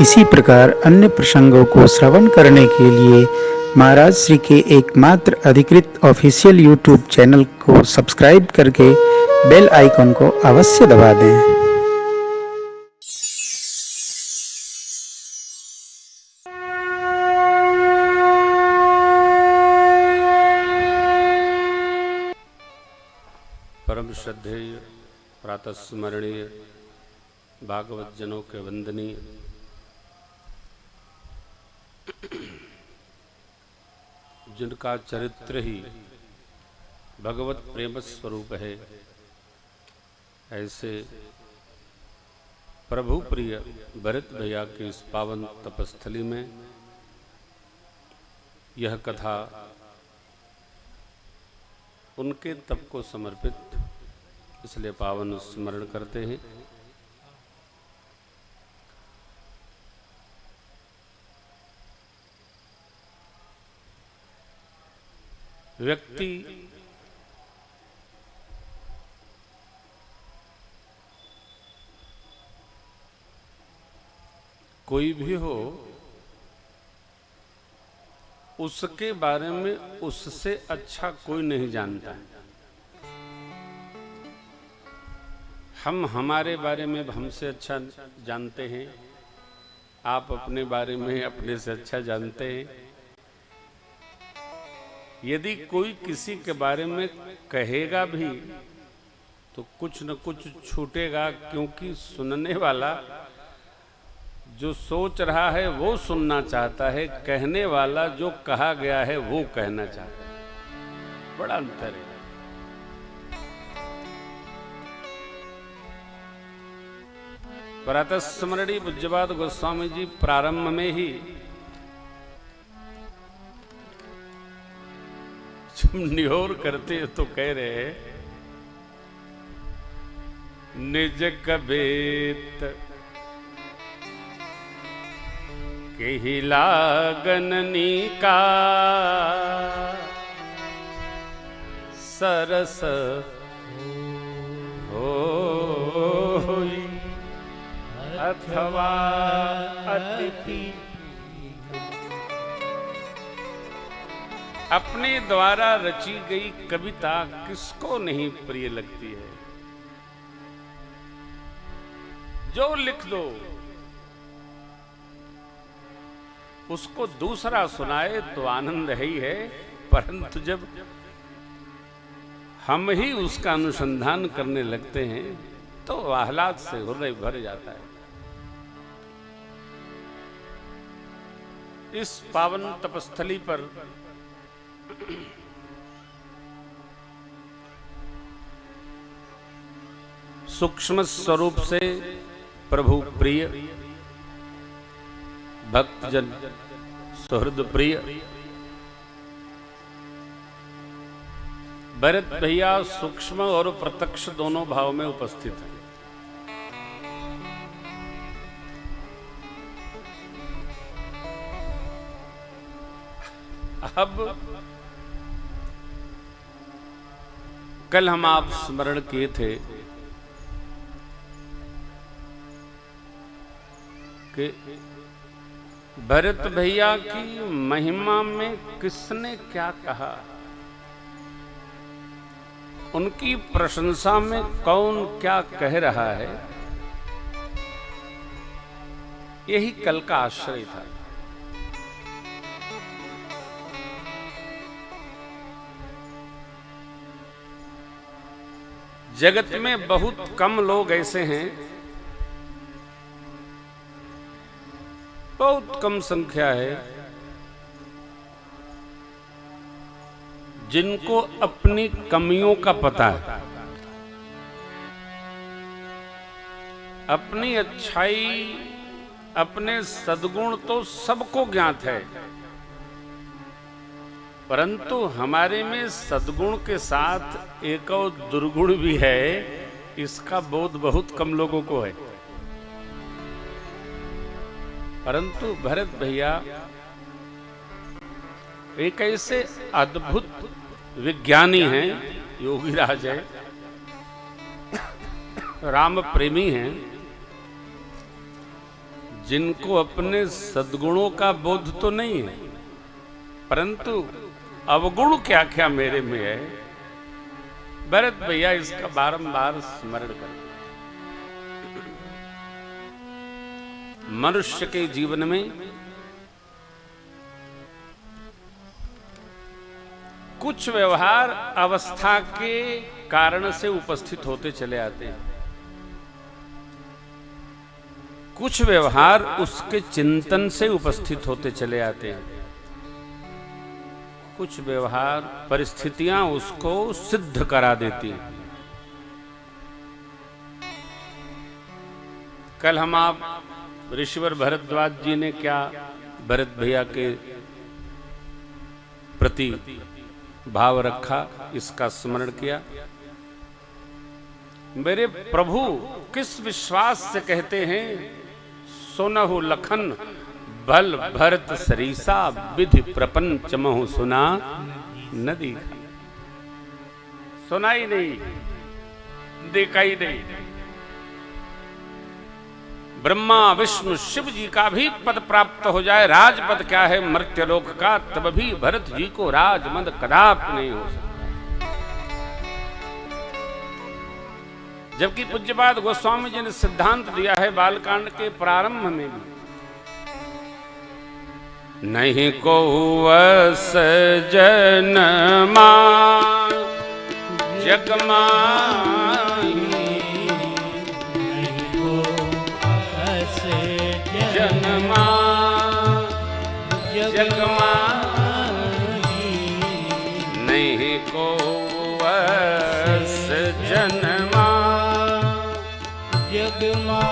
इसी प्रकार अन्य प्रसंगों को श्रवण करने के लिए महाराज श्री के एकमात्र अधिकृत ऑफिशियल यूट्यूब चैनल को सब्सक्राइब करके बेल आइकन को अवश्य दबा दें। परम श्रद्धेय प्रातः स्मरणीय भागवत जनों के वंदनीय जिनका चरित्र ही भगवत प्रेम स्वरूप है, ऐसे प्रभु प्रिय भरत भैया की इस पावन तपस्थली में यह कथा उनके तप को समर्पित, इसलिए पावन स्मरण करते हैं। व्यक्ति कोई भी हो, उसके बारे में उससे अच्छा कोई नहीं जानता है। हम हमारे बारे में हमसे अच्छा जानते हैं, आप अपने बारे में अपने से अच्छा जानते हैं। यदि कोई किसी के बारे में कहेगा भी तो कुछ न कुछ छूटेगा, क्योंकि सुनने वाला जो सोच रहा है वो सुनना चाहता है, कहने वाला जो कहा गया है वो कहना चाहता है। बड़ा अंतर है। प्रातः स्मरणीय पूज्यपाद गोस्वामी जी प्रारंभ में ही जब निहोर करते तो कह रहे हैं, निज कबेत केहि लागननी का सरस होई अथवा अतिथि। अपने द्वारा रची गई कविता किसको नहीं प्रिय लगती है। जो लिख दो उसको दूसरा सुनाए तो आनंद है ही है, परंतु जब हम ही उसका अनुसंधान करने लगते हैं तो आह्लाद से हृदय भर जाता है। इस पावन तपस्थली पर सूक्ष्म स्वरूप से प्रभु प्रिय, भक्तजन सुहृद प्रिय भरत भैया सूक्ष्म और प्रत्यक्ष दोनों भाव में उपस्थित हैं। अब कल हम आप स्मरण किए थे कि भरत भैया की महिमा में किसने क्या कहा, उनकी प्रशंसा में कौन क्या कह रहा है, यही कल का आश्रय था। जगत में बहुत कम लोग ऐसे हैं, बहुत कम संख्या है, जिनको अपनी कमियों का पता है। अपनी अच्छाई, अपने सद्गुण तो सबको ज्ञात है, परंतु हमारे में सद्गुण के साथ एक और दुर्गुण भी है, इसका बोध बहुत कम लोगों को है। परंतु भरत भैया एक ऐसे अद्भुत विज्ञानी हैं, योगीराज है, राम प्रेमी हैं, जिनको अपने सद्गुणों का बोध तो नहीं है, परंतु अवगुण क्या क्या मेरे में है, भरत भैया इसका बारंबार स्मरण करते। मनुष्य के जीवन में कुछ व्यवहार अवस्था के कारण से उपस्थित होते चले आते हैं, कुछ व्यवहार उसके चिंतन से उपस्थित होते चले आते हैं, कुछ व्यवहार परिस्थितियां उसको सिद्ध करा देती हैं। कल हम आप ऋषिवर भरद्वाज जी ने क्या भरत भैया के प्रति भाव रखा, इसका स्मरण किया। मेरे प्रभु किस विश्वास से कहते हैं, सुनहु लखन बल भरत सरीसा, विधि प्रपंच महु सुना न देखा। सुना ही नहीं, देखा ही नहीं। ब्रह्मा विष्णु शिव जी का भी पद प्राप्त हो जाए, राजपद क्या है मर्त्यलोक का, तब भी भरत जी को राजमद कदापि नहीं हो सकता। जबकि पूज्यपाद गोस्वामी जी ने सिद्धांत दिया है बालकांड के प्रारंभ में भी, नहीं को वस जनमा जगमा, जनमा जगमा, नहीं को वस जनमा जगमा।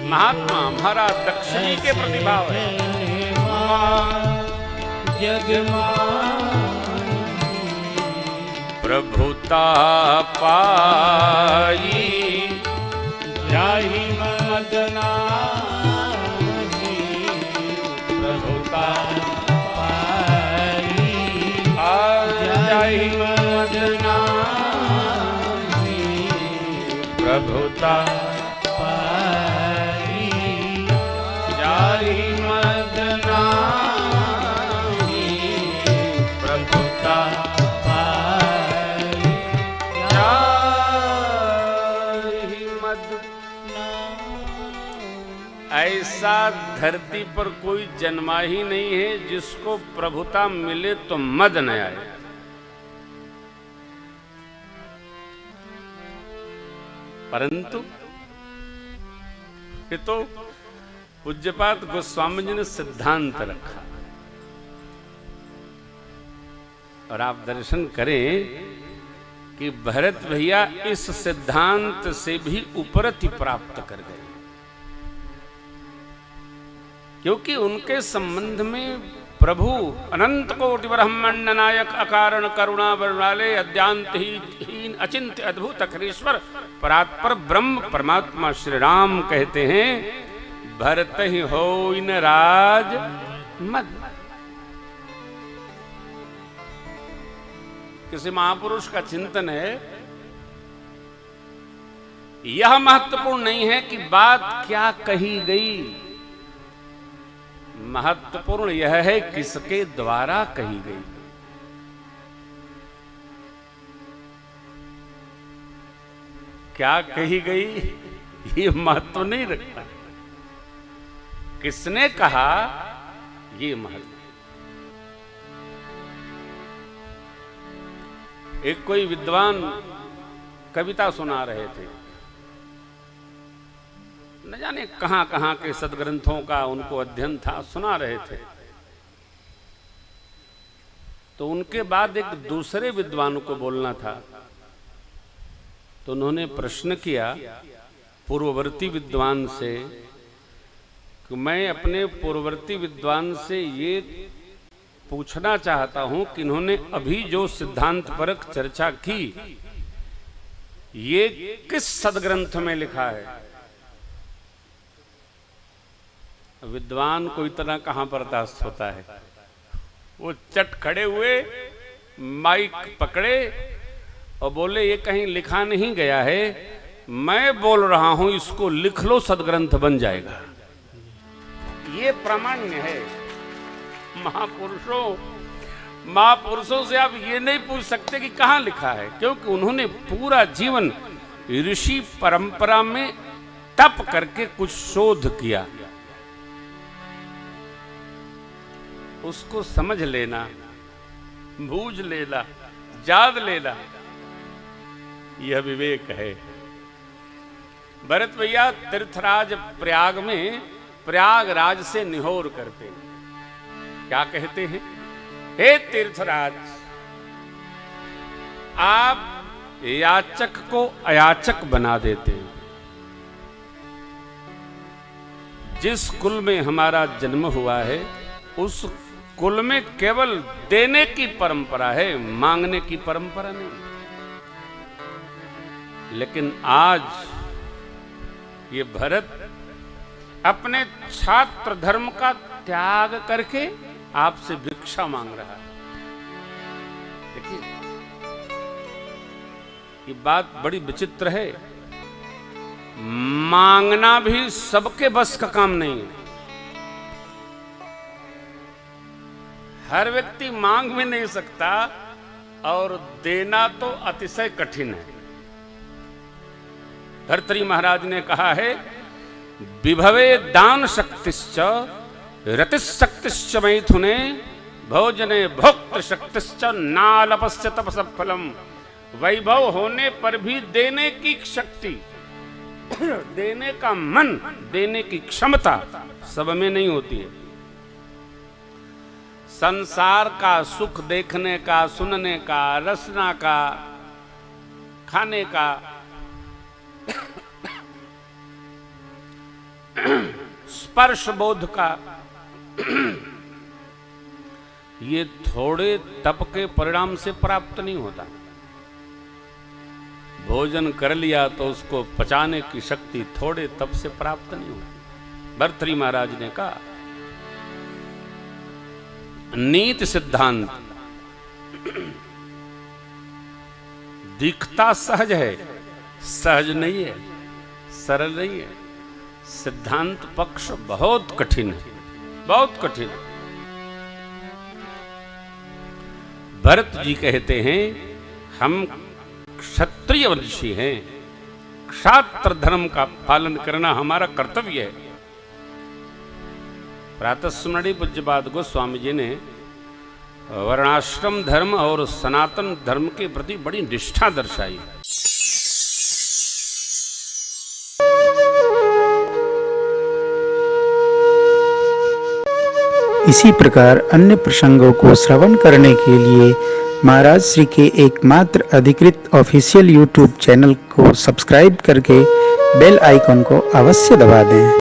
महात्मा हमारा दक्ष जी के प्रतिभाव है। जगमा प्रभुता पाई जाहि मदना, प्रभुता पाई जाहि मदना, प्रभुता पाई जाहि मदना, प्रभुता पाई जाहि मदना। ऐसा धरती पर कोई जन्मा ही नहीं है जिसको प्रभुता मिले तो मद न आए। परंतु ये तो पूज्यपाद गोस्वामी जी ने सिद्धांत रखा, और आप दर्शन करें कि भरत भैया इस सिद्धांत से भी उपरति प्राप्त कर गए, क्योंकि उनके संबंध में प्रभु अनंत कोटि ब्रह्मांड नायक अकारण करुणा वर्णाले अद्यांतहीन अचिंत्य अद्भुत अखिलेश्वर परात्पर ब्रह्म परमात्मा श्री राम कहते हैं, भरत ही हो इन राज मद। किसी महापुरुष का चिंतन है, यह महत्वपूर्ण नहीं है कि बात क्या कही गई, महत्वपूर्ण यह है किसके द्वारा कही गई। क्या कही गई ये महत्व नहीं रखता, किसने कहा ये महत्व। एक कोई विद्वान कविता सुना रहे थे, न जाने कहां कहां के सदग्रंथों का उनको अध्ययन था, सुना रहे थे। तो उनके बाद एक दूसरे विद्वान को बोलना था, तो उन्होंने प्रश्न किया पूर्ववर्ती विद्वान से कि मैं अपने पूर्ववर्ती विद्वान से ये पूछना चाहता हूं कि इन्होंने अभी जो सिद्धांत परक चर्चा की ये किस सदग्रंथ में लिखा है। विद्वान को इतना कहां बर्दाश्त होता है, वो चट खड़े हुए माइक पकड़े और बोले ये कहीं लिखा नहीं गया है, मैं बोल रहा हूं, इसको लिख लो, सदग्रंथ बन जाएगा। ये प्रामाण्य है। महापुरुषों से आप ये नहीं पूछ सकते कि कहां लिखा है, क्योंकि उन्होंने पूरा जीवन ऋषि परंपरा में तप करके कुछ शोध किया। उसको समझ लेना, बूझ लेना, याद लेना, यह विवेक है। भरत भैया तीर्थराज प्रयागराज से निहोर करते हैं। क्या कहते हैं? हे तीर्थराज, आप याचक को अयाचक बना देते हैं। जिस कुल में हमारा जन्म हुआ है, उस कुल में केवल देने की परंपरा है, मांगने की परंपरा नहीं। लेकिन आज ये भरत अपने छात्र धर्म का त्याग करके आपसे भिक्षा मांग रहा है। देखिए, ये बात बड़ी विचित्र है। मांगना भी सबके बस का काम नहीं है। हर व्यक्ति मांग भी नहीं सकता, और देना तो अतिशय कठिन है। भर्तृहरि महाराज ने कहा है, विभवे दान शक्तिश्च रतिशक्तिश्च मैथुने भोजने भोक्त शक्तिश्च नालपस्य तपस फलम। वैभव होने पर भी देने की शक्ति, देने का मन, देने की क्षमता सब में नहीं होती है। संसार का सुख देखने का, सुनने का, रसना का, खाने का, स्पर्श बोध का, ये थोड़े तप के परिणाम से प्राप्त नहीं होता। भोजन कर लिया तो उसको पचाने की शक्ति थोड़े तप से प्राप्त नहीं होती। भर्तृहरि महाराज ने कहा, नीति सिद्धांत दिखता सहज है, सहज नहीं है, सरल नहीं है। सिद्धांत पक्ष बहुत कठिन है, बहुत कठिन है। भरत जी कहते हैं, हम क्षत्रिय वंशी हैं, क्षात्र धर्म का पालन करना हमारा कर्तव्य है। प्रातः स्मरणीय पूज्यपाद गोस्वामी जी ने वर्णाश्रम धर्म और सनातन धर्म के प्रति बड़ी निष्ठा दर्शाई। इसी प्रकार अन्य प्रसंगों को श्रवण करने के लिए महाराज श्री के एकमात्र अधिकृत ऑफिशियल यूट्यूब चैनल को सब्सक्राइब करके बेल आइकन को अवश्य दबा दें।